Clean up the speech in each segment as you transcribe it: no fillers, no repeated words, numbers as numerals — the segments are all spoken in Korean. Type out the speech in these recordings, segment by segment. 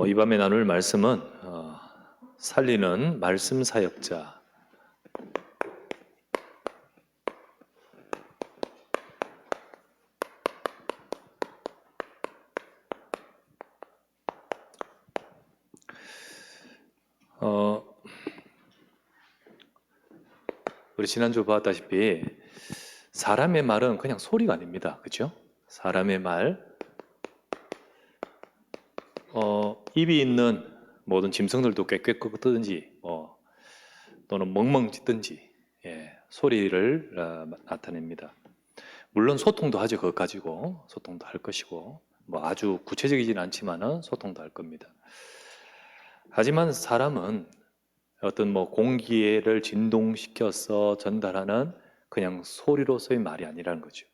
이 밤에 나눌 말씀은 살리는 말씀 사역자. 우리 지난주 보았다시피 사람의 말은 그냥 소리가 아닙니다. 그렇죠? 사람의 말, 입이 있는 모든 짐승들도 꽥꽥 끄든지 또는 멍멍 짖든지 소리를 나타냅니다. 물론 소통도 하죠. 그것 가지고 소통도 할 것이고 아주 구체적이진 않지만은 소통도 할 겁니다. 하지만 사람은 어떤 공기를 진동시켜서 전달하는 그냥 소리로서의 말이 아니라는 거죠.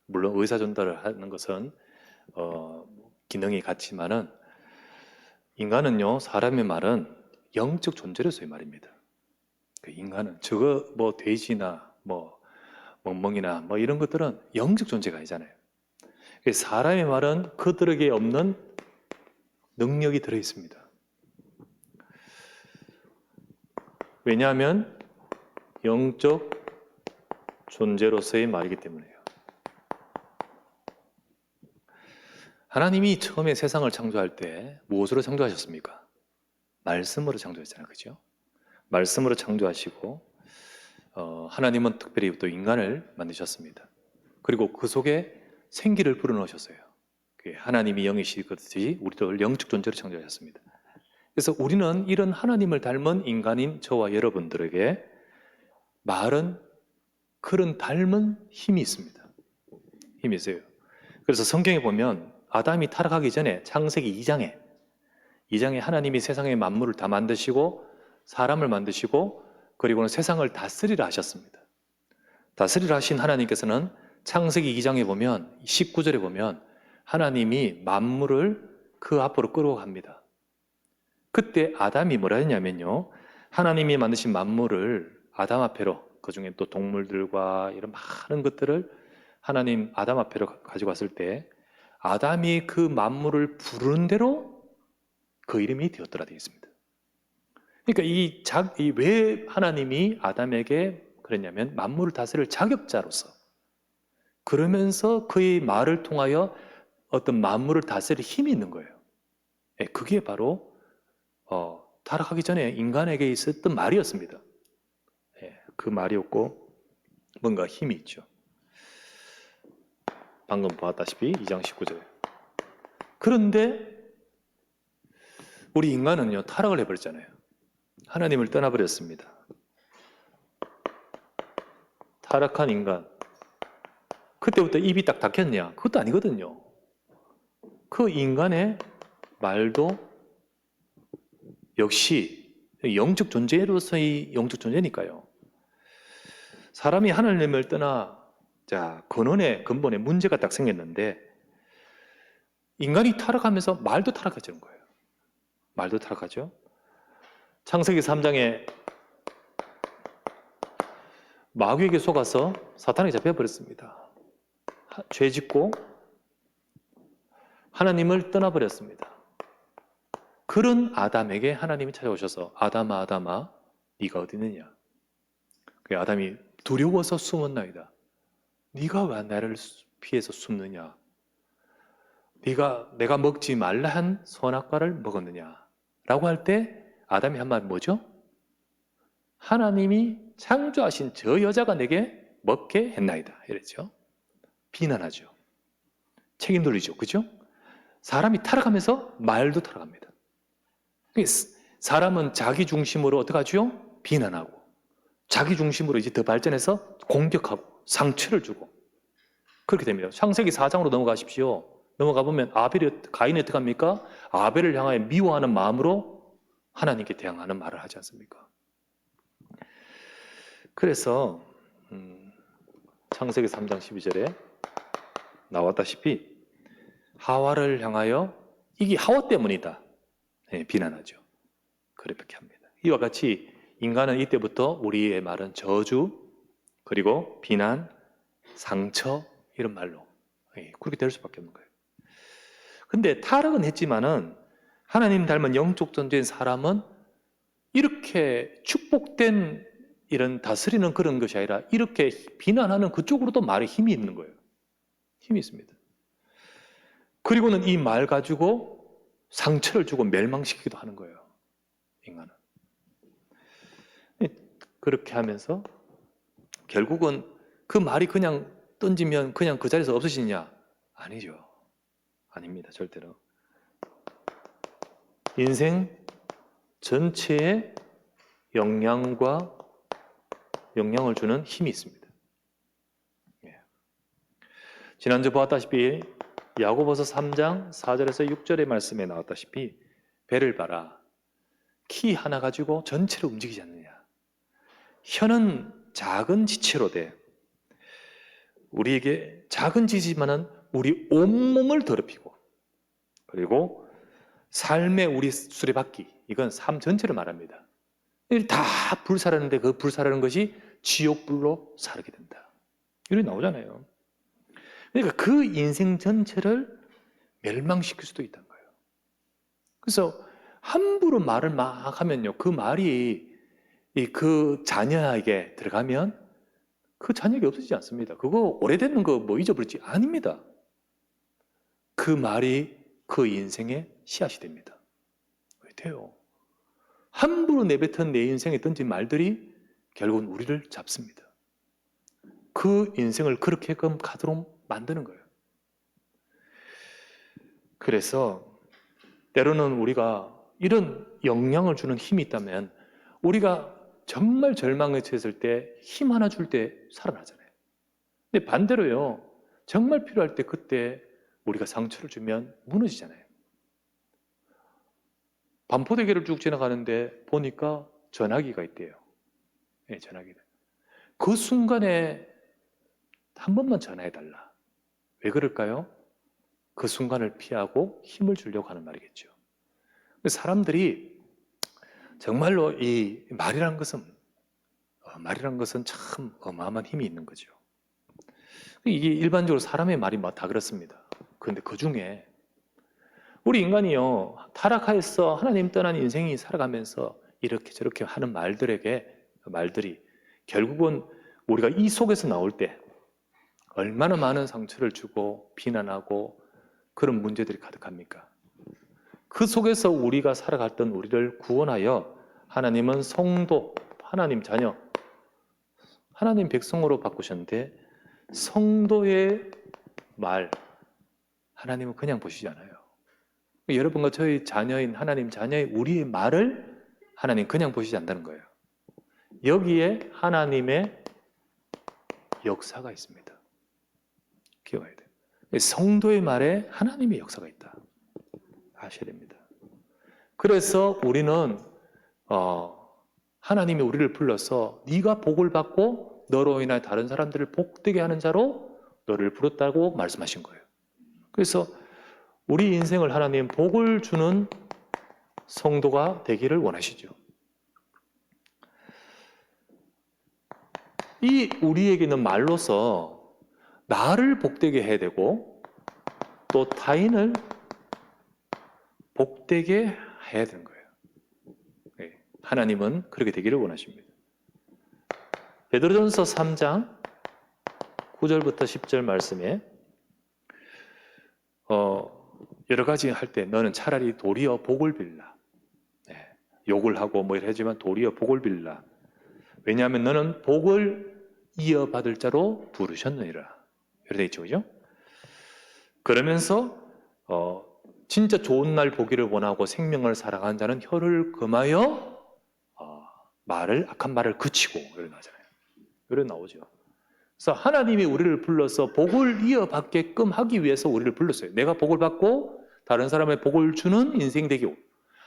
물론 의사 전달을 하는 것은 기능이 같지만은 인간은요, 사람의 말은 영적 존재로서의 말입니다. 그 인간은 저거 돼지나 멍멍이나 이런 것들은 영적 존재가 아니잖아요. 사람의 말은 그들에게 없는 능력이 들어 있습니다. 왜냐하면 영적 존재로서의 말이기 때문에요. 하나님이 처음에 세상을 창조할 때 무엇으로 창조하셨습니까? 말씀으로 창조했잖아요. 그죠? 말씀으로 창조하시고 하나님은 특별히 또 인간을 만드셨습니다. 그리고 그 속에 생기를 불어넣으셨어요. 하나님이 영이시듯이 우리를 영적 존재로 창조하셨습니다. 그래서 우리는 이런 하나님을 닮은 인간인 저와 여러분들에게 말은 그런 닮은 힘이 있습니다. 힘이 있어요. 그래서 성경에 보면 아담이 타락하기 전에 창세기 2장에 하나님이 세상의 만물을 다 만드시고 사람을 만드시고 그리고는 세상을 다스리라 하셨습니다. 다스리라 하신 하나님께서는 창세기 2장에 보면 19절에 보면 하나님이 만물을 그 앞으로 끌어갑니다. 그때 아담이 뭐라 했냐면요, 하나님이 만드신 만물을 아담 앞에로, 그 중에 또 동물들과 이런 많은 것들을 하나님 아담 앞에로 가지고 왔을 때 아담이 그 만물을 부르는 대로 그 이름이 되었더라 되어 있습니다. 그러니까 왜 하나님이 아담에게 그랬냐면 만물을 다스릴 자격자로서, 그러면서 그의 말을 통하여 어떤 만물을 다스릴 힘이 있는 거예요. 그게 바로 타락하기 전에 인간에게 있었던 말이었습니다. 그 말이었고 뭔가 힘이 있죠. 방금 보았다시피 2장 19절. 그런데 우리 인간은요, 타락을 해버렸잖아요. 하나님을 떠나버렸습니다. 타락한 인간. 그때부터 입이 딱 닫혔냐? 그것도 아니거든요. 그 인간의 말도 역시 영적 존재로서의 영적 존재니까요. 사람이 하나님을 떠나 근원의 근본에 문제가 딱 생겼는데 인간이 타락하면서 말도 타락해지는 거예요. 말도 타락하죠. 창세기 3장에 마귀에게 속아서 사탄에게 잡혀버렸습니다. 죄 짓고 하나님을 떠나버렸습니다. 그런 아담에게 하나님이 찾아오셔서 아담아 아담아 네가 어디 있느냐? 아담이 두려워서 숨었나이다. 네가 왜 나를 피해서 숨느냐? 내가 먹지 말라 한 선악과를 먹었느냐? 라고 할 때 아담이 한 말 뭐죠? 하나님이 창조하신 저 여자가 내게 먹게 했나이다 이랬죠. 비난하죠. 책임 돌리죠. 그죠? 사람이 타락하면서 말도 타락합니다. 사람은 자기 중심으로 어떻게 하죠? 비난하고 자기 중심으로 이제 더 발전해서 공격하고 상처를 주고 그렇게 됩니다. 창세기 4장으로 넘어가십시오. 넘어가 보면 가인이 어떻게 합니까? 아벨을 향하여 미워하는 마음으로 하나님께 대항하는 말을 하지 않습니까? 그래서 창세기 3장 12절에 나왔다시피 하와를 향하여 이게 하와 때문이다 비난하죠. 그렇게 합니다. 이와 같이 인간은 이때부터 우리의 말은 저주 그리고 비난, 상처 이런 말로 그렇게 될 수밖에 없는 거예요. 근데 타락은 했지만은 하나님 닮은 영적 존재인 사람은 이렇게 축복된 이런 다스리는 그런 것이 아니라 이렇게 비난하는 그쪽으로도 말에 힘이 있는 거예요. 힘이 있습니다. 그리고는 이 말 가지고 상처를 주고 멸망시키기도 하는 거예요. 인간은. 그렇게 하면서 결국은 그 말이 그냥 던지면 그냥 그 자리에서 없어지느냐? 아니죠. 아닙니다. 절대로. 인생 전체에 영향을 주는 힘이 있습니다. 지난주 보았다시피 야고보서 3장 4절에서 6절의 말씀에 나왔다시피 배를 봐라. 키 하나 가지고 전체를 움직이지 않느냐. 혀는 작은 지체로 돼. 우리에게 작은 지지만은 우리 온몸을 더럽히고, 그리고 삶의 우리 수레바퀴, 이건 삶 전체를 말합니다. 다 불사르는데 그 불사르는 것이 지옥불로 사르게 된다. 이렇게 나오잖아요. 그러니까 그 인생 전체를 멸망시킬 수도 있다는 거예요. 그래서 함부로 말을 막 하면요, 그 말이 그 자녀에게 들어가면 그 자녀에게 없어지지 않습니다. 그거 오래된 거 뭐 잊어버렸지? 아닙니다. 그 말이 그 인생의 씨앗이 됩니다. 왜 돼요? 함부로 내뱉은 내 인생에 던진 말들이 결국은 우리를 잡습니다. 그 인생을 그렇게끔 가도록 만드는 거예요. 그래서 때로는 우리가 이런 영향을 주는 힘이 있다면 우리가 정말 절망에 처했을 때 힘 하나 줄 때 살아나잖아요. 근데 반대로요, 정말 필요할 때 그때 우리가 상처를 주면 무너지잖아요. 반포대교를 쭉 지나가는데 보니까 전화기가 있대요. 네, 전화기가. 그 순간에 한 번만 전화해달라. 왜 그럴까요? 그 순간을 피하고 힘을 주려고 하는 말이겠죠. 사람들이 정말로 이 말이란 것은 참 어마어마한 힘이 있는 거죠. 이게 일반적으로 사람의 말이 다 그렇습니다. 그런데 그 중에 우리 인간이요, 타락하여서 하나님 떠난 인생이 살아가면서 이렇게 저렇게 하는 말들이 결국은 우리가 이 속에서 나올 때 얼마나 많은 상처를 주고 비난하고 그런 문제들이 가득합니까? 그 속에서 우리가 살아갔던 우리를 구원하여 하나님은 성도, 하나님 자녀, 하나님 백성으로 바꾸셨는데 성도의 말, 하나님은 그냥 보시지 않아요. 여러분과 저희 자녀인 하나님 자녀의 우리의 말을 하나님 그냥 보시지 않는다는 거예요. 여기에 하나님의 역사가 있습니다. 기억해야 돼요. 성도의 말에 하나님의 역사가 있다. 아셔야 됩니다. 그래서 우리는 하나님이 우리를 불러서 네가 복을 받고 너로 인하여 다른 사람들을 복되게 하는 자로 너를 부르다고 말씀하신 거예요. 그래서 우리 인생을 하나님 복을 주는 성도가 되기를 원하시죠. 이 우리에게는 말로서 나를 복되게 해야 되고 또 타인을 복되게 해야 되는 거예요. 네, 하나님은 그렇게 되기를 원하십니다. 베드로전서 3장 9절부터 10절 말씀에 여러 가지 할 때 너는 차라리 도리어 복을 빌라. 네, 욕을 하고 뭐 이러지만 도리어 복을 빌라. 왜냐하면 너는 복을 이어받을 자로 부르셨느니라. 이렇게 돼 있죠, 그죠? 그러면서 진짜 좋은 날 보기를 원하고 생명을 사랑하는 자는 혀를 금하여 악한 말을 그치고 이렇게 나오잖아요. 이렇게 나오죠. 그래서 하나님이 우리를 불러서 복을 이어받게끔 하기 위해서 우리를 불렀어요. 내가 복을 받고 다른 사람의 복을 주는 인생이 되고,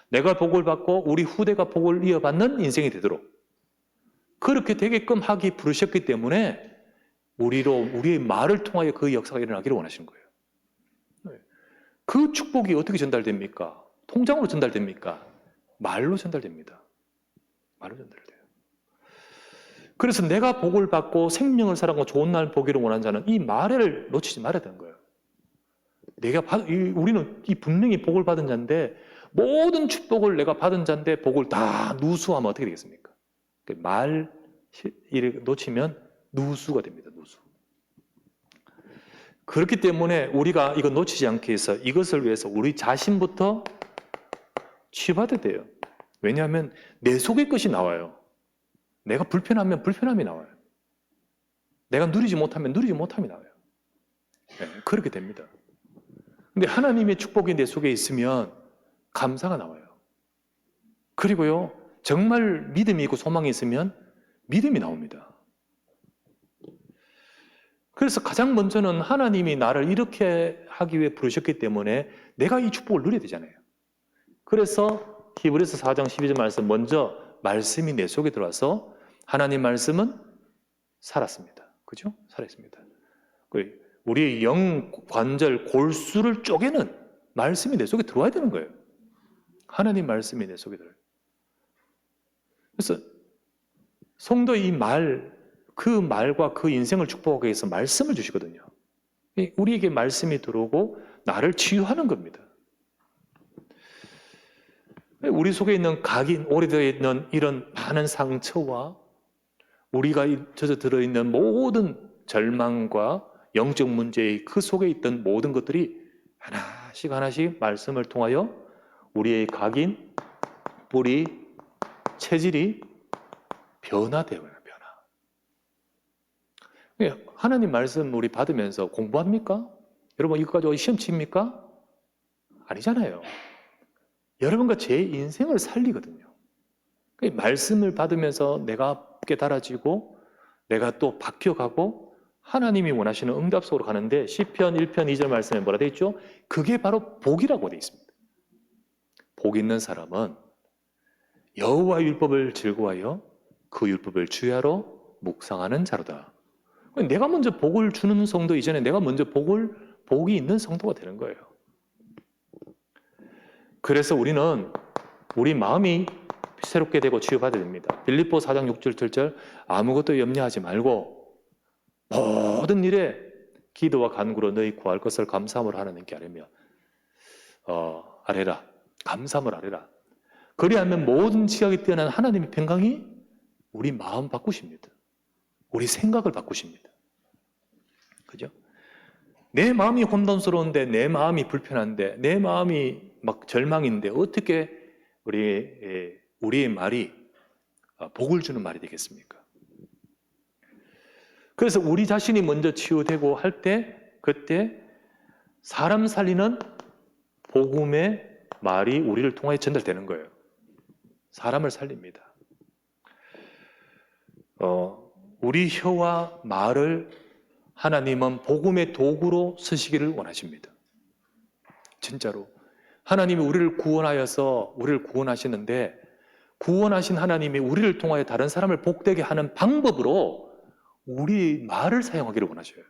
내가 복을 받고 우리 후대가 복을 이어받는 인생이 되도록 그렇게 되게끔 하기 부르셨기 때문에 우리의 말을 통하여 그 역사가 일어나기를 원하시는 거예요. 그 축복이 어떻게 전달됩니까? 통장으로 전달됩니까? 말로 전달됩니다. 말로 전달돼요. 그래서 내가 복을 받고 생명을 사랑하고 좋은 날 보기를 원하는 자는 이 말을 놓치지 말아야 되는 거예요. 우리는 이 분명히 복을 받은 자인데 모든 축복을 내가 받은 자인데 복을 다 누수하면 어떻게 되겠습니까? 말 놓치면 누수가 됩니다. 누수. 그렇기 때문에 우리가 이거 놓치지 않기 위해서 이것을 위해서 우리 자신부터 치유받아야 돼요. 왜냐하면 내 속의 것이 나와요. 내가 불편하면 불편함이 나와요. 내가 누리지 못하면 누리지 못함이 나와요. 네, 그렇게 됩니다. 근데 하나님의 축복이 내 속에 있으면 감사가 나와요. 그리고요, 정말 믿음이 있고 소망이 있으면 믿음이 나옵니다. 그래서 가장 먼저는 하나님이 나를 이렇게 하기 위해 부르셨기 때문에 내가 이 축복을 누려야 되잖아요. 그래서 히브리서 4장 12절 말씀, 먼저 말씀이 내 속에 들어와서 하나님 말씀은 살았습니다. 그죠? 살았습니다. 우리의 영, 관절, 골수를 쪼개는 말씀이 내 속에 들어와야 되는 거예요. 하나님 말씀이 내 속에 들어요. 그래서 성도의 이 말, 그 말과 그 인생을 축복하기 위해서 말씀을 주시거든요. 우리에게 말씀이 들어오고 나를 치유하는 겁니다. 우리 속에 있는 각인, 오래되어 있는 이런 많은 상처와 우리가 젖어 들어있는 모든 절망과 영적 문제의 그 속에 있던 모든 것들이 하나씩 하나씩 말씀을 통하여 우리의 각인, 뿌리, 체질이 변화되어요. 변화. 하나님 말씀 우리 받으면서 공부합니까? 여러분 이거 가지고 시험 칩니까? 아니잖아요. 여러분과 제 인생을 살리거든요. 말씀을 받으면서 내가 깨달아지고 내가 또 바뀌어가고 하나님이 원하시는 응답 속으로 가는데 시편 1편 2절 말씀에 뭐라 되어 있죠? 그게 바로 복이라고 되어 있습니다. 복 있는 사람은 여호와의 율법을 즐거워하여 그 율법을 주야로 묵상하는 자로다. 내가 먼저 복을 주는 성도 이전에 내가 먼저 복이 있는 성도가 되는 거예요. 그래서 우리는 우리 마음이 새롭게 되고 치유받아야 됩니다. 빌립보 4장 6절 7절 아무것도 염려하지 말고 모든 일에 기도와 간구로 너희 구할 것을 감사함으로 하나님께 아뢰며 아뢰라. 감사함을 아뢰라. 그리하면 모든 지각이 뛰어난 하나님의 평강이 우리 마음 바꾸십니다. 우리 생각을 바꾸십니다. 그죠? 내 마음이 혼돈스러운데, 내 마음이 불편한데, 내 마음이 막 절망인데 어떻게 우리의 말이 복을 주는 말이 되겠습니까? 그래서 우리 자신이 먼저 치유되고 할 때 그때 사람 살리는 복음의 말이 우리를 통하여 전달되는 거예요. 사람을 살립니다. 우리 혀와 말을 하나님은 복음의 도구로 쓰시기를 원하십니다. 진짜로. 하나님이 우리를 구원하여서 우리를 구원하시는데 구원하신 하나님이 우리를 통하여 다른 사람을 복되게 하는 방법으로 우리 말을 사용하기를 원하셔요.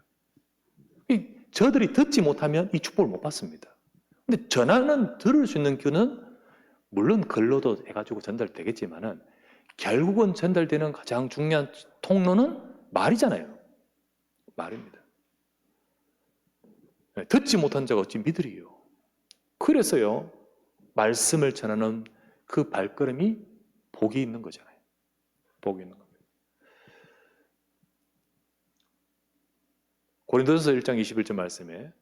저들이 듣지 못하면 이 축복을 못 받습니다. 근데 전하는 들을 수 있는 귀는 물론 글로도 해가지고 전달되겠지만은 결국은 전달되는 가장 중요한 통로는 말이잖아요. 말입니다. 듣지 못한 자가 어찌 믿으리요. 그래서요, 말씀을 전하는 그 발걸음이 복이 있는 거잖아요. 복이 있는 겁니다. 고린도전서 1장 21절 말씀에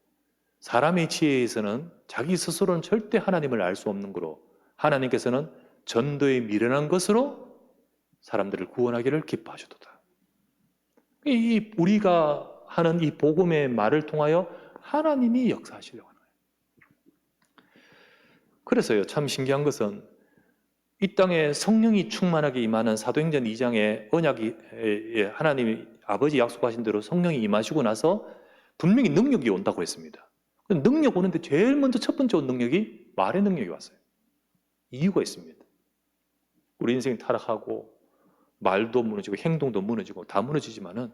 사람의 지혜에서는 자기 스스로는 절대 하나님을 알 수 없는 거로 하나님께서는 전도에 미련한 것으로 사람들을 구원하기를 기뻐하셨도다. 우리가 하는 이 복음의 말을 통하여 하나님이 역사하시려고 하는 거예요. 그래서요, 참 신기한 것은 이 땅에 성령이 충만하게 임하는 사도행전 2장에 언약이 하나님이 아버지 약속하신 대로 성령이 임하시고 나서 분명히 능력이 온다고 했습니다. 능력 오는데 제일 먼저 첫 번째 온 능력이 말의 능력이 왔어요. 이유가 있습니다. 우리 인생이 타락하고 말도 무너지고 행동도 무너지고 다 무너지지만은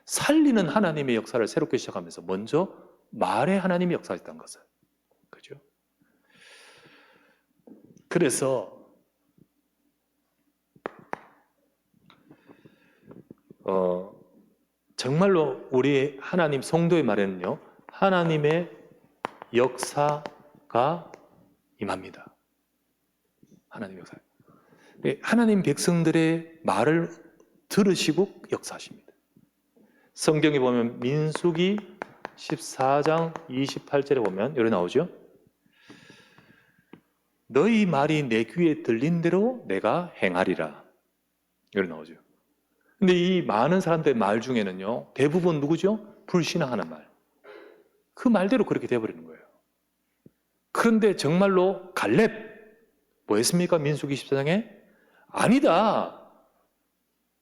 살리는 하나님의 역사를 새롭게 시작하면서 먼저 말의 하나님의 역사했다는 것을. 그죠? 그래서 정말로 우리 하나님 성도의 말에는요, 하나님의 역사가 임합니다. 하나님 역사. 하나님 백성들의 말을 들으시고 역사하십니다. 성경에 보면 민수기 14장 28절에 보면 이렇게 나오죠. 너희 말이 내 귀에 들린 대로 내가 행하리라. 이렇게 나오죠. 근데 이 많은 사람들의 말 중에는요, 대부분 누구죠? 불신앙하는 말. 그 말대로 그렇게 되어버리는 거예요. 그런데 정말로 갈렙, 뭐 했습니까? 민수기 14장에? 아니다.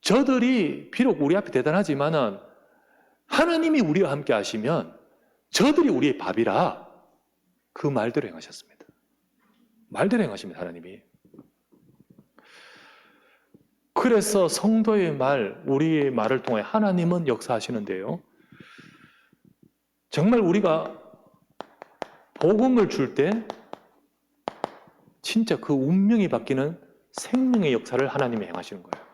저들이 비록 우리 앞에 대단하지만은 하나님이 우리와 함께 하시면 저들이 우리의 밥이라 그 말대로 행하셨습니다. 말대로 행하십니다, 하나님이. 그래서 성도의 말, 우리의 말을 통해 하나님은 역사하시는데요. 정말 우리가 복음을 줄 때 진짜 그 운명이 바뀌는 생명의 역사를 하나님이 행하시는 거예요.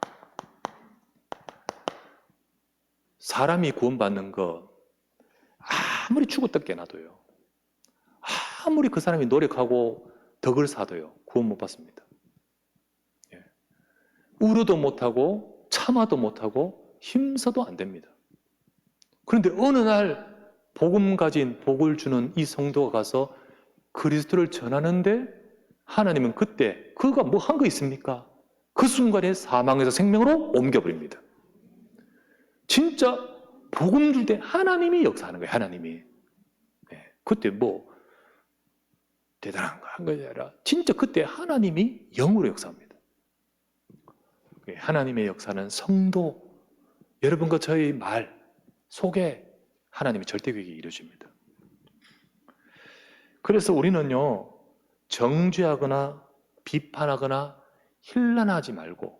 사람이 구원받는 거 아무리 죽었다 깨나도요. 아무리 그 사람이 노력하고 덕을 쌓아도요. 구원 못 받습니다. 예. 울어도 못하고 참아도 못하고 힘써도 안 됩니다. 그런데 어느 날 복음 가진 복을 주는 이 성도가 가서 그리스도를 전하는데 하나님은 그때 그가 뭐 한 거 있습니까? 그 순간에 사망에서 생명으로 옮겨버립니다. 진짜 복음 줄 때 하나님이 역사하는 거예요. 하나님이. 네. 그때 뭐 대단한 거 한 것이 아니라 진짜 그때 하나님이 영으로 역사합니다. 하나님의 역사는 성도 여러분과 저의 말 속에 하나님이 절대계획이 이루어집니다. 그래서 우리는요, 정죄하거나 비판하거나 힐난하지 말고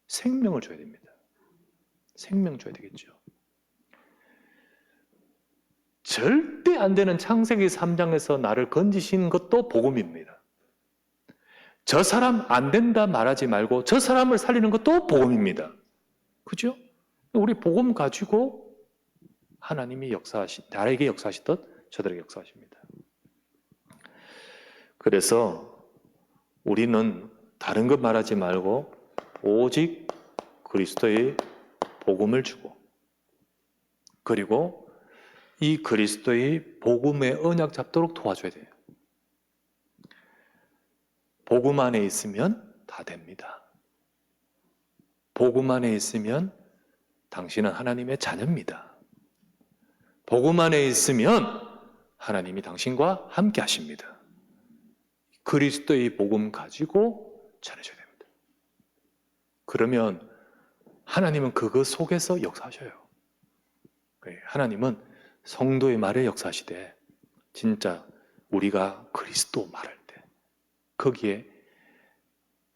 생명을 줘야 됩니다. 생명 줘야 되겠죠. 절대 안 되는 창세기 3장에서 나를 건지신 것도 복음입니다. 저 사람 안 된다 말하지 말고 저 사람을 살리는 것도 복음입니다. 그죠? 우리 복음 가지고 하나님이 나에게 역사하시듯 저들에게 역사하십니다. 그래서 우리는 다른 것 말하지 말고 오직 그리스도의 복음을 주고 그리고 이 그리스도의 복음의 언약 잡도록 도와줘야 돼요. 복음 안에 있으면 다 됩니다. 복음 안에 있으면 당신은 하나님의 자녀입니다. 복음 안에 있으면 하나님이 당신과 함께 하십니다. 그리스도의 복음 가지고 전해줘야 됩니다. 그러면 하나님은 그거 속에서 역사하셔요. 하나님은 성도의 말에 역사하시되 진짜 우리가 그리스도 말할 때 거기에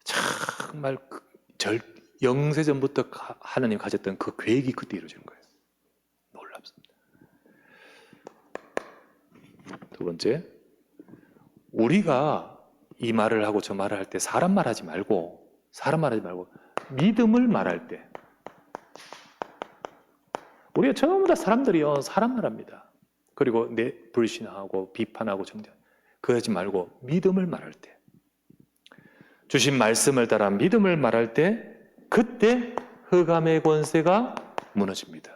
정말 영세전부터 하나님 가졌던 그 계획이 그때 이루어지는 거예요. 놀랍습니다. 두 번째, 우리가 이 말을 하고 저 말을 할 때 사람 말하지 말고 믿음을 말할 때 우리가 전부 다 사람들이요 사람 말합니다. 그리고 불신하고 비판하고 정죄 그러지 말고 믿음을 말할 때 주신 말씀을 따라 믿음을 말할 때 그때 흑암의 권세가 무너집니다.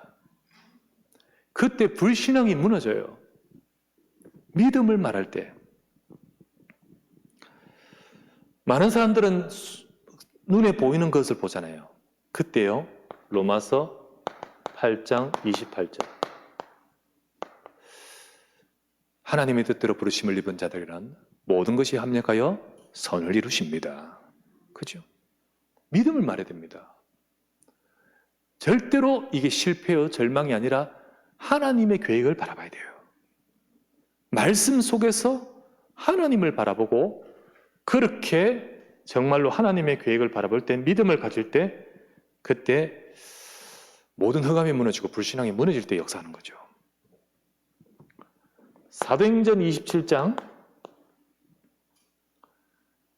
그때 불신앙이 무너져요. 믿음을 말할 때 많은 사람들은 눈에 보이는 것을 보잖아요. 그때요 로마서 8장 28절 하나님의 뜻대로 부르심을 입은 자들이란 모든 것이 합력하여 선을 이루십니다. 그죠? 믿음을 말해야 됩니다. 절대로 이게 실패요 절망이 아니라 하나님의 계획을 바라봐야 돼요. 말씀 속에서 하나님을 바라보고 그렇게 정말로 하나님의 계획을 바라볼 때 믿음을 가질 때 그때 모든 흑암이 무너지고 불신앙이 무너질 때 역사하는 거죠. 사도행전 27장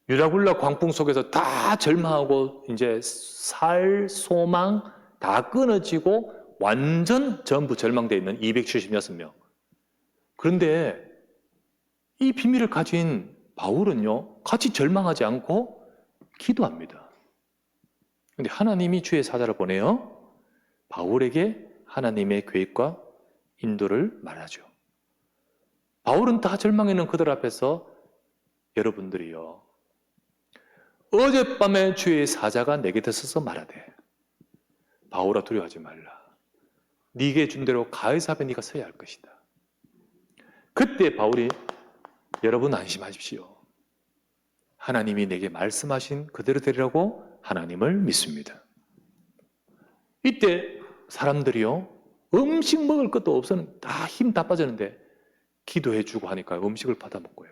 유라굴라 광풍 속에서 다 절망하고 이제 살 소망 다 끊어지고 완전 전부 절망되어 있는 276명. 그런데 이 비밀을 가진 바울은요 같이 절망하지 않고 기도합니다. 근데 하나님이 주의 사자를 보내어 바울에게 하나님의 계획과 인도를 말하죠. 바울은 다 절망해 있는 그들 앞에서 여러분들이요, 어젯밤에 주의 사자가 내게 들어서서 말하되 바울아 두려워하지 말라. 네게 준 대로 가해사 앞에 네가 서야 할 것이다. 그때 바울이 여러분 안심하십시오. 하나님이 내게 말씀하신 그대로 되리라고 하나님을 믿습니다. 이때 사람들이요, 음식 먹을 것도 없어는 다 힘 다 빠졌는데 기도해주고 하니까 음식을 받아 먹고요.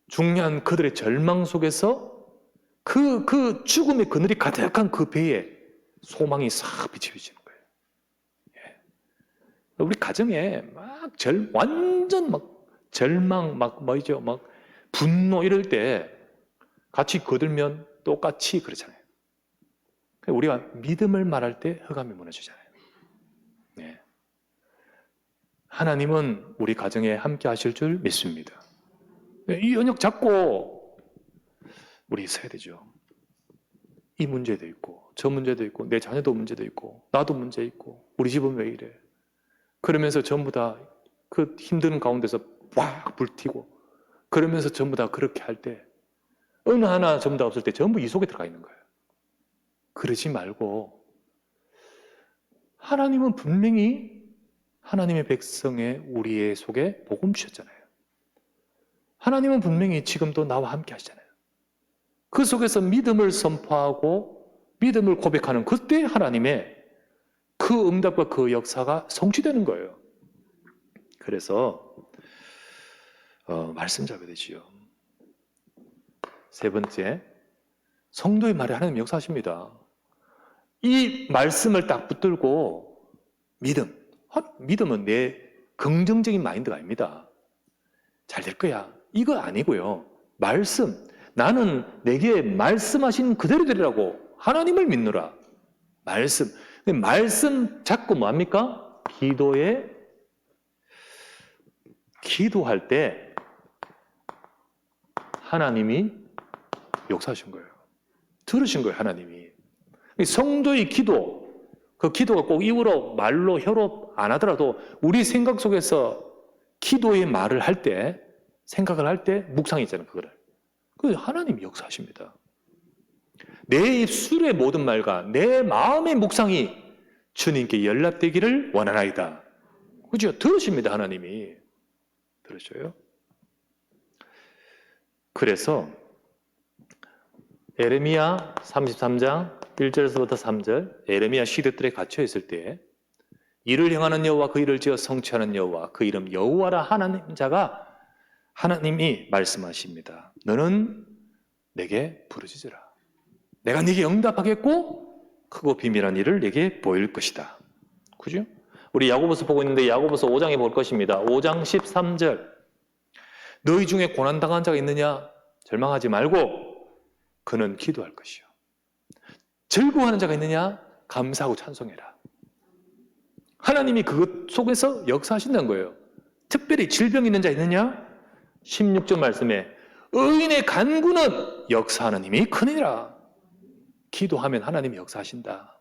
중요한 그들의 절망 속에서 그 죽음의 그늘이 가득한 그 배에 소망이 싹 빛이 비치는 거예요. 예. 우리 가정에 막 완전 막 절망, 막 뭐죠, 막 분노 이럴 때 같이 거들면 똑같이 그렇잖아요. 우리가 믿음을 말할 때 흑암이 무너지잖아요. 네. 하나님은 우리 가정에 함께 하실 줄 믿습니다. 이 언약 잡고 우리 있어야 되죠. 이 문제도 있고 저 문제도 있고 내 자녀도 문제도 있고 나도 문제 있고 우리 집은 왜 이래. 그러면서 전부 다 그 힘든 가운데서 막 불튀고 그러면서 전부 다 그렇게 할 때 어느 하나 전부 다 없을 때 전부 이 속에 들어가 있는 거예요. 그러지 말고 하나님은 분명히 하나님의 백성의 우리의 속에 복음 주셨잖아요. 하나님은 분명히 지금도 나와 함께 하시잖아요. 그 속에서 믿음을 선포하고 믿음을 고백하는 그때 하나님의 그 응답과 그 역사가 성취되는 거예요. 그래서 말씀 잡아야 되지요. 세 번째, 성도의 말에 하나님 역사하십니다. 이 말씀을 딱 붙들고 믿음은 내 긍정적인 마인드가 아닙니다. 잘 될 거야. 이거 아니고요. 나는 내게 말씀하신 그대로 되리라고 하나님을 믿노라. 말씀 잡고 뭐합니까? 기도할 때 하나님이 역사하신 거예요. 들으신 거예요, 하나님이. 성도의 기도, 그 기도가 꼭 입으로, 말로, 혀로 안 하더라도 우리 생각 속에서 기도의 말을 할 때, 생각을 할 때 묵상이 있잖아요, 그거를. 그 하나님이 역사하십니다. 내 입술의 모든 말과 내 마음의 묵상이 주님께 연락되기를 원하나이다. 그죠? 들으십니다, 하나님이. 들으셔요? 그래서 에레미야 33장 1절에서부터 3절, 에레미야 시대들에 갇혀 있을 때 이를 행하는 여호와 그 일을 지어 성취하는 여호와 그 이름 여호와라 하나님 자가 하나님이 말씀하십니다. 너는 내게 부르짖으라. 내가 네게 응답하겠고 크고 비밀한 일을 네게 보일 것이다. 그죠? 우리 야고보서 보고 있는데 야고보서 5장에 볼 것입니다. 5장 13절. 너희 중에 고난당한 자가 있느냐? 절망하지 말고 그는 기도할 것이요. 즐거워하는 자가 있느냐? 감사하고 찬송해라. 하나님이 그것 속에서 역사하신다는 거예요. 특별히 질병 있는 자 있느냐? 16절 말씀에 의인의 간구는 역사하는 힘이 크니라. 기도하면 하나님이 역사하신다.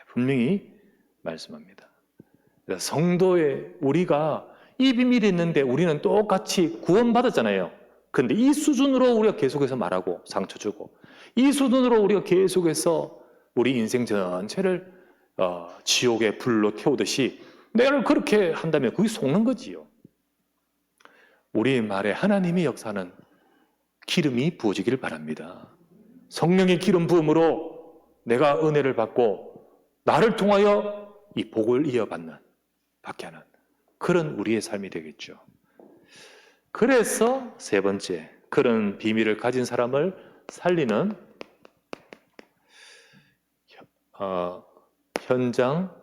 분명히 말씀합니다. 성도의 우리가 이 비밀이 있는데 우리는 똑같이 구원받았잖아요. 그런데 이 수준으로 우리가 계속해서 말하고 상처 주고 이 수준으로 우리가 계속해서 우리 인생 전체를 지옥의 불로 태우듯이 내가 그렇게 한다면 그게 속는 거지요. 우리의 말에 하나님이 역사하는 기름이 부어지기를 바랍니다. 성령의 기름 부음으로 내가 은혜를 받고 나를 통하여 이 복을 받게 하는 그런 우리의 삶이 되겠죠. 그래서 세 번째, 그런 비밀을 가진 사람을 살리는 현장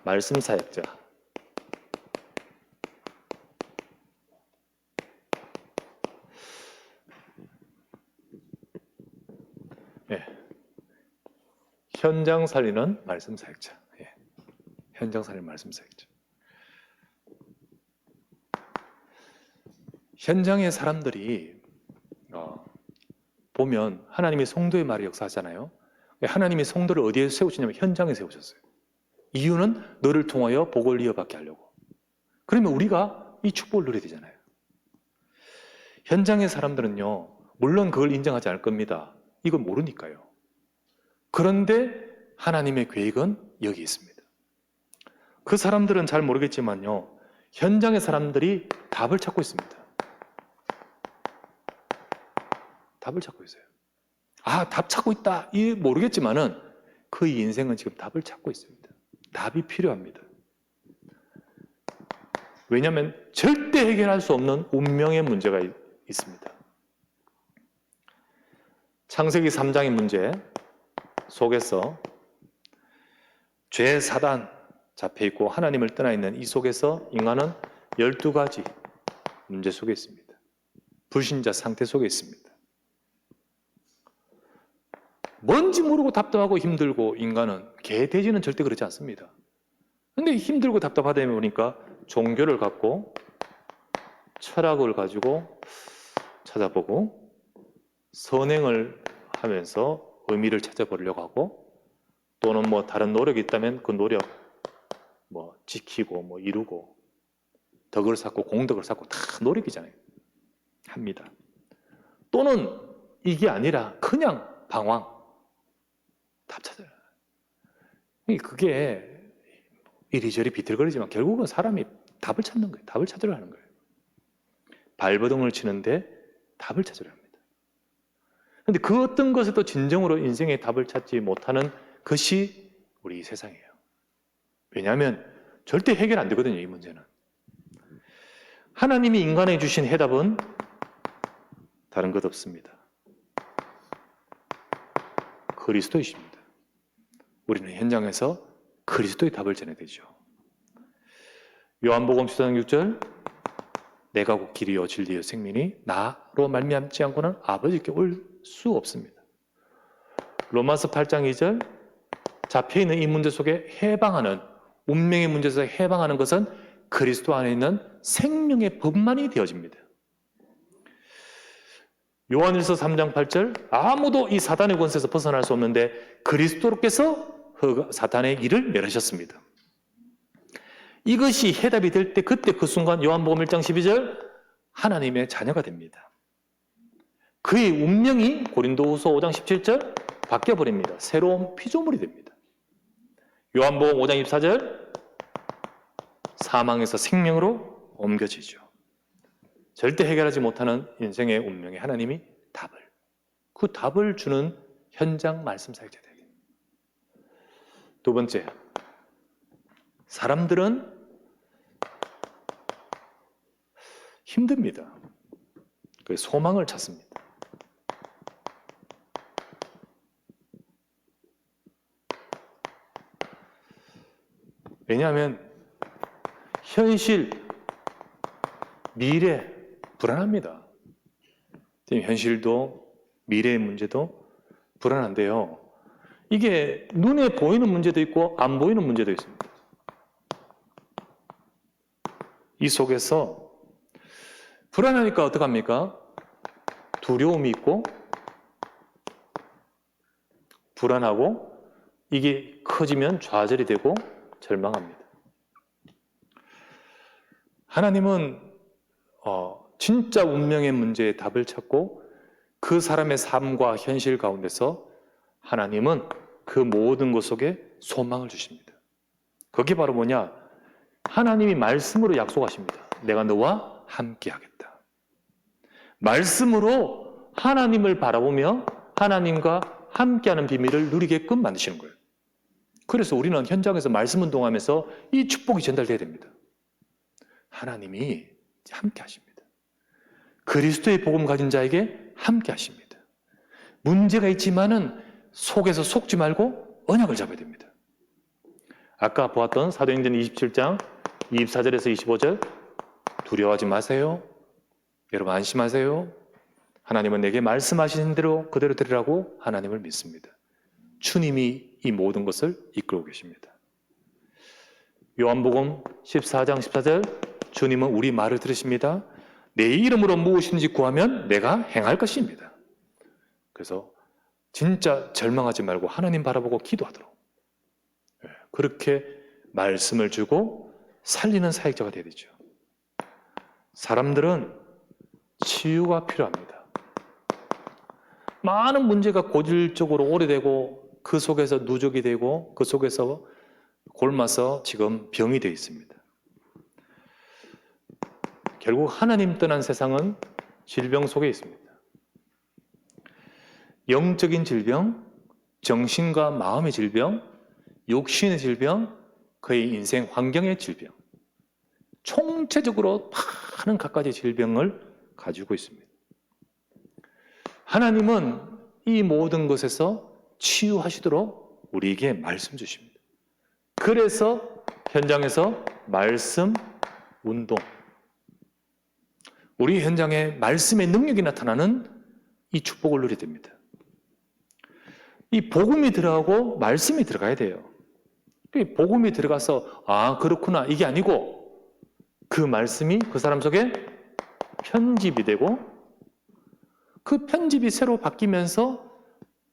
말씀 사역자. 예. 현장 살리는 말씀 사역자. 예. 현장 살리는 말씀 사역자. 현장의 사람들이 보면 하나님이 성도의 말을 역사하잖아요. 하나님이 성도를 어디에 세우시냐면 현장에 세우셨어요. 이유는 너를 통하여 복을 이어받게 하려고. 그러면 우리가 이 축복을 누려야 되잖아요. 현장의 사람들은요, 물론 그걸 인정하지 않을 겁니다. 이걸 모르니까요. 그런데 하나님의 계획은 여기 있습니다. 그 사람들은 잘 모르겠지만요, 현장의 사람들이 답을 찾고 있습니다. 답을 찾고 있어요. 아, 답 찾고 있다. 이 모르겠지만은 그 인생은 지금 답을 찾고 있습니다. 답이 필요합니다. 왜냐하면 절대 해결할 수 없는 운명의 문제가 있습니다. 창세기 3장의 문제 속에서 죄 사단 잡혀있고 하나님을 떠나 있는 이 속에서 인간은 12가지 문제 속에 있습니다. 불신자 상태 속에 있습니다. 뭔지 모르고 답답하고 힘들고 인간은 개, 돼지는 절대 그렇지 않습니다. 근데 힘들고 답답하다 보니까 종교를 갖고 철학을 가지고 찾아보고 선행을 하면서 의미를 찾아보려고 하고 또는 뭐 다른 노력이 있다면 그 노력 뭐 지키고 뭐 이루고 덕을 쌓고 공덕을 쌓고 다 노력이잖아요. 합니다. 또는 이게 아니라 그냥 방황 답 찾아요. 그게 이리저리 비틀거리지만 결국은 사람이 답을 찾는 거예요. 답을 찾으려 하는 거예요. 발버둥을 치는데 답을 찾으려 합니다. 그런데 그 어떤 것에도 진정으로 인생의 답을 찾지 못하는 것이 우리 세상이에요. 왜냐하면 절대 해결 안 되거든요, 이 문제는. 하나님이 인간에 주신 해답은 다른 것 없습니다. 그리스도이십니다. 우리는 현장에서 그리스도의 답을 전해야 되죠. 요한복음 14장 6절 내가 곧 길이요 진리요 생명이 나로 말미암지 않고는 아버지께 올 수 없습니다. 로마서 8장 2절 잡혀있는 이 문제 속에 해방하는 운명의 문제에서 해방하는 것은 그리스도 안에 있는 생명의 법만이 되어집니다. 요한일서 3장 8절 아무도 이 사단의 권세에서 벗어날 수 없는데 그리스도께서 사탄의 일을 멸하셨습니다. 이것이 해답이 될 때 그때 그 순간 요한복음 1장 12절 하나님의 자녀가 됩니다. 그의 운명이 고린도후서 5장 17절 바뀌어버립니다. 새로운 피조물이 됩니다. 요한복음 5장 24절 사망에서 생명으로 옮겨지죠. 절대 해결하지 못하는 인생의 운명에 하나님이 그 답을 주는 현장 말씀 사역자 되게 됩니다. 두 번째, 사람들은 힘듭니다. 그 소망을 찾습니다. 왜냐하면 현실, 미래 불안합니다. 지금 현실도 미래의 문제도 불안한데요. 이게 눈에 보이는 문제도 있고 안 보이는 문제도 있습니다. 이 속에서 불안하니까 어떡합니까? 두려움이 있고 불안하고 이게 커지면 좌절이 되고 절망합니다. 하나님은 진짜 운명의 문제에 답을 찾고 그 사람의 삶과 현실 가운데서 하나님은 그 모든 것 속에 소망을 주십니다. 그게 바로 뭐냐? 하나님이 말씀으로 약속하십니다. 내가 너와 함께 하겠다. 말씀으로 하나님을 바라보며 하나님과 함께하는 비밀을 누리게끔 만드시는 거예요. 그래서 우리는 현장에서 말씀 운동하면서 이 축복이 전달돼야 됩니다. 하나님이 함께 하십니다. 그리스도의 복음 가진 자에게 함께 하십니다. 문제가 있지만은 속에서 속지 말고 언약을 잡아야 됩니다. 아까 보았던 사도행전 27장 24절에서 25절 두려워하지 마세요. 여러분 안심하세요. 하나님은 내게 말씀하신 대로 그대로 들으라고 하나님을 믿습니다. 주님이 이 모든 것을 이끌고 계십니다. 요한복음 14장 14절 주님은 우리 말을 들으십니다. 내 이름으로 무엇이든지 구하면 내가 행할 것입니다. 그래서 진짜 절망하지 말고 하나님 바라보고 기도하도록, 그렇게 말씀을 주고 살리는 사역자가 되어야 되죠. 사람들은 치유가 필요합니다. 많은 문제가 고질적으로 오래되고 그 속에서 누적이 되고 그 속에서 골마서 지금 병이 되어 있습니다. 결국 하나님 떠난 세상은 질병 속에 있습니다. 영적인 질병, 정신과 마음의 질병, 육신의 질병, 그의 인생 환경의 질병, 총체적으로 많은 갖가지 질병을 가지고 있습니다. 하나님은 이 모든 것에서 치유하시도록 우리에게 말씀 주십니다. 그래서 현장에서 말씀 운동, 우리 현장에 말씀의 능력이 나타나는 이 축복을 누리게 됩니다. 이 복음이 들어가고 말씀이 들어가야 돼요. 복음이 들어가서 그렇구나 이게 아니고 그 말씀이 그 사람 속에 편집이 되고 그 편집이 새로 바뀌면서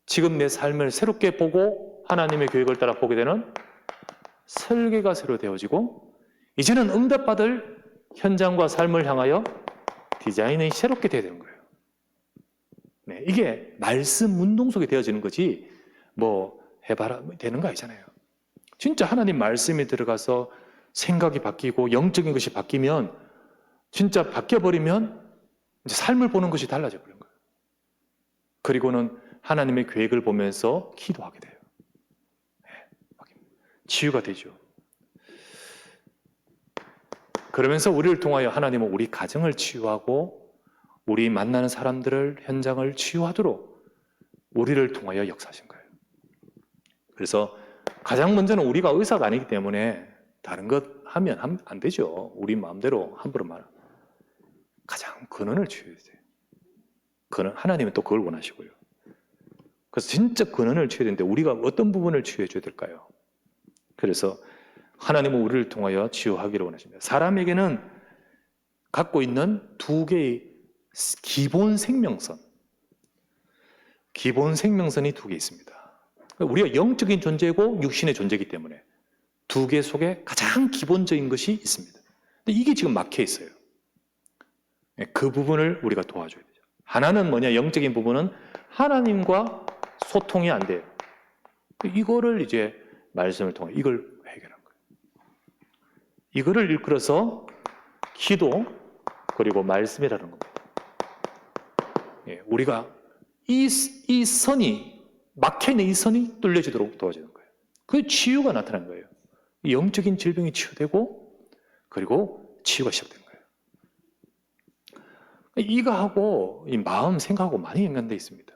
지금 내 삶을 새롭게 보고 하나님의 계획을 따라 보게 되는 설계가 새로 되어지고 이제는 응답받을 현장과 삶을 향하여 디자인이 새롭게 되어야 되는 거예요. 네, 이게 말씀 운동 속에 되어지는 거지 뭐 해봐라 되는 거 아니잖아요. 진짜 하나님 말씀이 들어가서 생각이 바뀌고 영적인 것이 바뀌면 진짜 바뀌어버리면 이제 삶을 보는 것이 달라져 버린 거예요. 그리고는 하나님의 계획을 보면서 기도하게 돼요. 네, 치유가 되죠. 그러면서 우리를 통하여 하나님은 우리 가정을 치유하고 우리 만나는 사람들을 현장을 치유하도록 우리를 통하여 역사하신 거예요. 그래서 가장 먼저는 우리가 의사가 아니기 때문에 다른 것 하면 안 되죠. 우리 마음대로 함부로 말. 가장 근원을 치유해야 돼요. 근원, 하나님은 또 그걸 원하시고요. 그래서 진짜 근원을 치유해야 되는데 우리가 어떤 부분을 치유해 줘야 될까요? 그래서 하나님은 우리를 통하여 치유하기를 원하십니다. 사람에게는 갖고 있는 두 개의 기본 생명선이 두 개 있습니다. 우리가 영적인 존재고 육신의 존재이기 때문에 두 개 속에 가장 기본적인 것이 있습니다. 근데 이게 지금 막혀 있어요. 그 부분을 우리가 도와줘야 되죠. 하나는 뭐냐? 영적인 부분은 하나님과 소통이 안 돼요. 이거를 이제 말씀을 통해 이걸 해결한 거예요. 이거를 일컬어서 기도 그리고 말씀이라는 겁니다. 우리가 이 선이 막혀있는 이 선이 뚫려지도록 도와주는 거예요. 그 치유가 나타난 거예요. 영적인 질병이 치유되고 그리고 치유가 시작된 거예요. 이거하고 이 마음 생각하고 많이 연관되어 있습니다.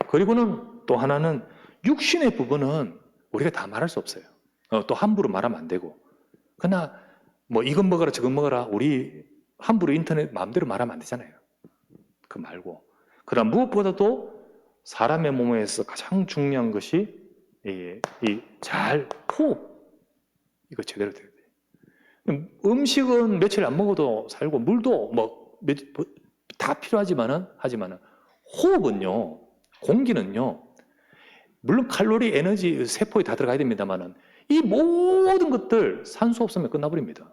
그리고는 또 하나는 육신의 부분은 우리가 다 말할 수 없어요. 또 함부로 말하면 안 되고. 그러나 뭐 이건 먹어라 저건 먹어라 우리 함부로 인터넷 마음대로 말하면 안 되잖아요. 그 말고. 그러나 무엇보다도 사람의 몸에서 가장 중요한 것이 잘 호흡. 이거 제대로 돼야 돼요. 음식은 며칠 안 먹어도 살고 물도 다 필요하지만은 호흡은요, 공기는요, 물론 칼로리, 에너지, 세포에 다 들어가야 됩니다만은 이 모든 것들 산소 없으면 끝나버립니다.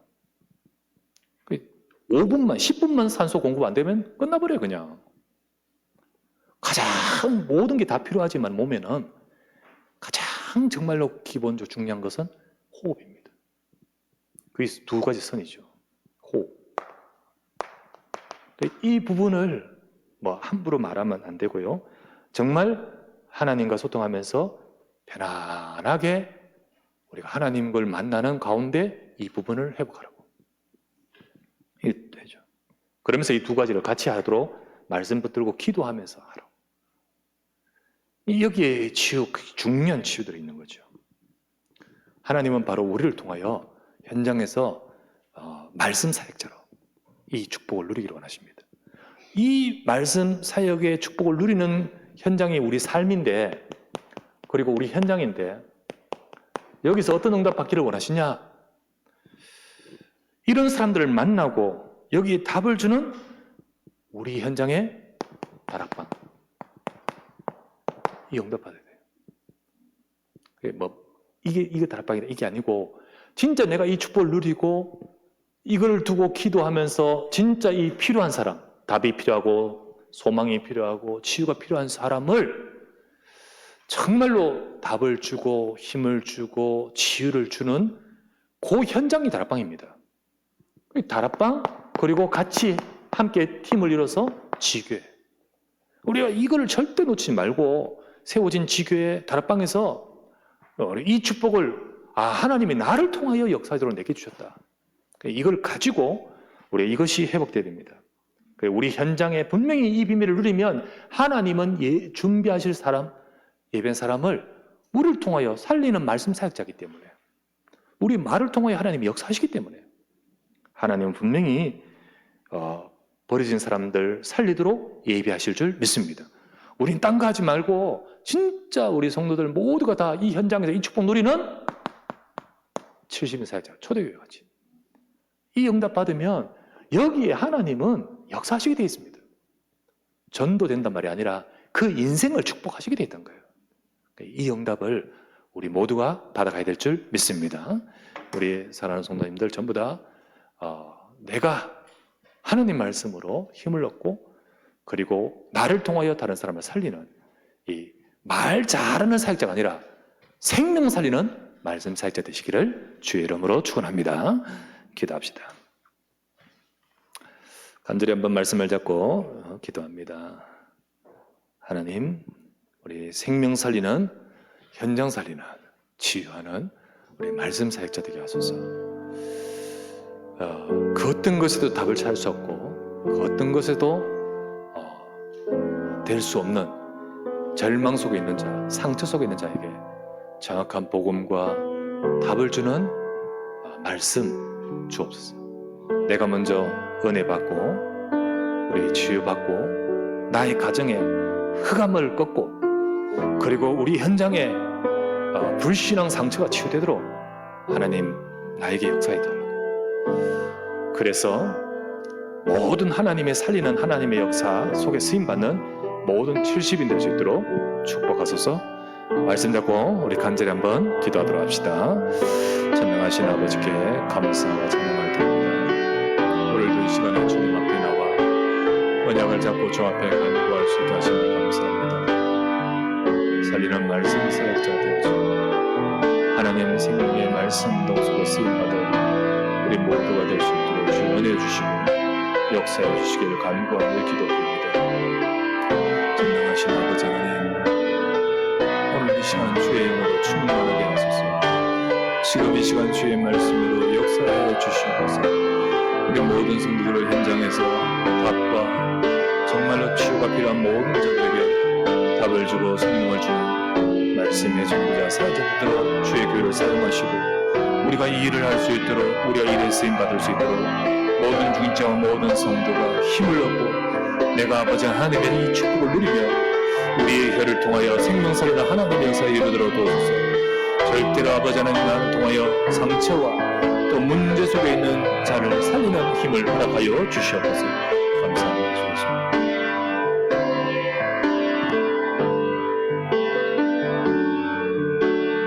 5분만, 10분만 산소 공급 안 되면 끝나버려요, 그냥. 가장 모든 게 다 필요하지만 몸에는 가장 정말로 기본적으로 중요한 것은 호흡입니다. 그게 두 가지 선이죠. 호흡. 이 부분을 함부로 말하면 안 되고요. 정말 하나님과 소통하면서 편안하게 우리가 하나님을 만나는 가운데 이 부분을 회복하라고. 이게 되죠. 그러면서 이 두 가지를 같이 하도록 말씀 붙들고 기도하면서 하라고. 여기에 중요한 치유들이 있는 거죠. 하나님은 바로 우리를 통하여 현장에서 말씀 사역자로 이 축복을 누리기를 원하십니다. 이 말씀 사역의 축복을 누리는 현장이 우리 삶인데, 그리고 우리 현장인데 여기서 어떤 응답 받기를 원하시냐? 이런 사람들을 만나고 여기에 답을 주는 우리 현장의 다락방. 이 응답 받아야 돼요. 이게 다락방이다. 이게 아니고, 진짜 내가 이 축복을 누리고, 이걸 두고 기도하면서, 진짜 이 필요한 사람, 답이 필요하고, 소망이 필요하고, 치유가 필요한 사람을 정말로 답을 주고, 힘을 주고, 치유를 주는 그 현장이 다락방입니다. 다락방, 그리고 같이 함께 팀을 이뤄서 지교회. 우리가 이거를 절대 놓치지 말고 세워진 지교회 다락방에서 이 축복을 하나님이 나를 통하여 역사적으로 내게 주셨다. 이걸 가지고 우리 이것이 회복되어야 됩니다. 우리 현장에 분명히 이 비밀을 누리면 하나님은 준비하실 사람, 예배한 사람을 우리를 통하여 살리는 말씀 사역자이기 때문에, 우리 말을 통하여 하나님이 역사하시기 때문에 하나님은 분명히 버려진 사람들 살리도록 예비하실 줄 믿습니다. 우린 딴 거 하지 말고 진짜 우리 성도들 모두가 다 이 현장에서 이 축복 누리는 70인 사역자, 초대교회 같이 이 응답 받으면 여기에 하나님은 역사하시게 되어 있습니다. 전도된단 말이 아니라 그 인생을 축복하시게 되어 있다는 거예요. 이 응답을 우리 모두가 받아가야 될 줄 믿습니다. 우리 사랑하는 성도님들 전부 다 내가 하나님 말씀으로 힘을 얻고, 그리고 나를 통하여 다른 사람을 살리는 이 말 잘하는 사역자가 아니라 생명 살리는 말씀 사역자 되시기를 주의 이름으로 축원합니다. 기도합시다. 간절히 한번 말씀을 잡고 기도합니다. 하나님, 우리 생명 살리는, 현장 살리는, 치유하는 우리 말씀 사역자 되게 하소서. 그 어떤 것에도 답을 찾을 수 없고, 그 어떤 것에도 될 수 없는 절망 속에 있는 자, 상처 속에 있는 자에게 정확한 복음과 답을 주는 말씀 주옵소서. 내가 먼저 은혜 받고, 우리 치유 받고, 나의 가정에 흑암을 꺾고, 그리고 우리 현장에 불신앙 상처가 치유되도록 하나님 나에게 역사해 달라고. 그래서 모든 하나님의 살리는 하나님의 역사 속에 쓰임받는 모든 70인 될 수 있도록 축복하소서. 말씀 잡고 우리 간절히 한번 기도하도록 합시다. 전능하신 아버지께 감사와 찬양을 드립니다. 오늘도 이 시간에 주님 앞에 나와 언약을 잡고 주 앞에 간구할 수 있게 하시니 감사합니다. 살리는 말씀 사역자 되어주시고 하나님 생명의 말씀 속에 쓰임받은 우리 모두가 될 수 있도록 주 은혜 주시고 역사해 주시기를 간구하며 기도드립니다. 전능하신 아버지 하나님, 오늘 이 시간 주의 영으로 충만하게 하소서. 지금 이 시간 주의 말씀으로 역사해 주시옵소서. 우리 모든 성도들을 현장에서 답과 정말로 치유가 필요한 모든 자들에게 답을 주고 생명을 주는 말씀의 전부자 사역자들로 주의 교회를 사용하시고, 우리가 이 일을 할 수 있도록, 우리가 일에 쓰임 받을 수 있도록 모든 중직자와 모든 성도가 힘을 얻고, 내가 아버지 하나님의 이 축복을 누리며 우리의 혀를 통하여 생명 살리는 하나님의 역사에 이르도록 도우소서. 절대로 아버지 하나님 나를 통하여 상처와 또 문제 속에 있는 자를 살리는 힘을 허락하여 주시옵소서.